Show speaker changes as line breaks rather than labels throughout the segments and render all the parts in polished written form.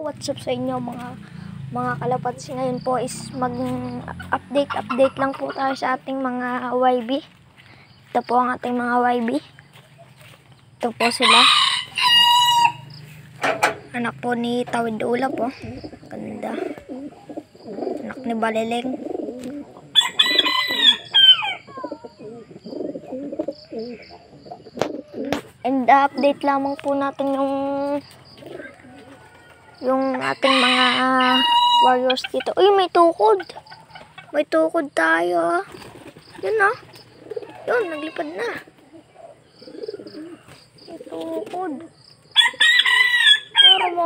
what's up sa inyo mga kalapatsi. Ngayon po is mag-update lang po tayo sa ating mga YB. Ito po ang ating mga YB. Ito po sila. Anak po ni Tawid Ulap po. Ganda. Anak ni Baleleng. And update lamang po natin yung ating mga warriors dito. Uy, may tukod. May tukod tayo. Yun na. Yun, naglipad na. May tukod.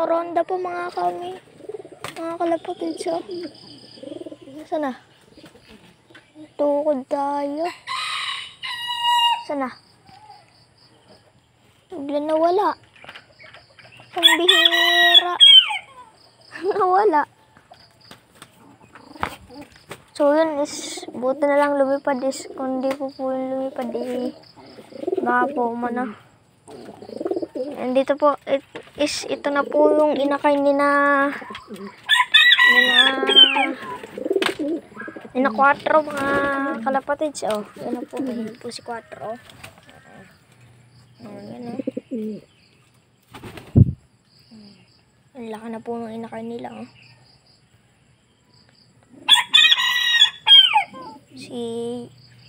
Ronda po mga kami. Mga kalapatid siya. Saan na? Tukod tayo. Saan na? Bigla nawala. Pambihira. Nawala. So yun is, buti na lang lumipad is, kung di po yung lumipad baka po umano. And dito po, ito na po yung inakay ni na 4 mga kalapatids. Oh, yan na po. Yan po si 4. Oh, yan o. Ang laki na po ng inakay nila. Oh.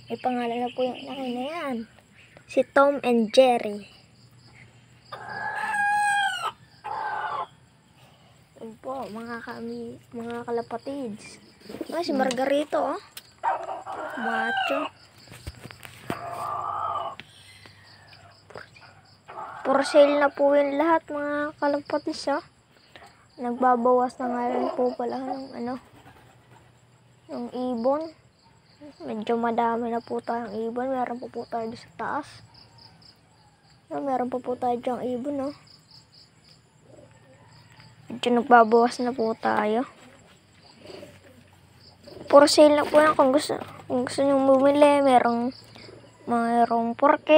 May pangalan na po yung inakay na yan. Si Tom and Jerry. Yan po, mga kalapatids. Si Margarito, oh. Macho. For sale na po yung lahat, mga kalapatids, oh. Nagbabawas na nga rin po pala ng yung ibon. Medyo madami na po tayong ibon. Meron po tayo sa taas. Meron po tayo dyang ibon, no? Medyo nagbabawas na po tayo. For sale na po yan. Kung gusto nyo bumili, merong 4K,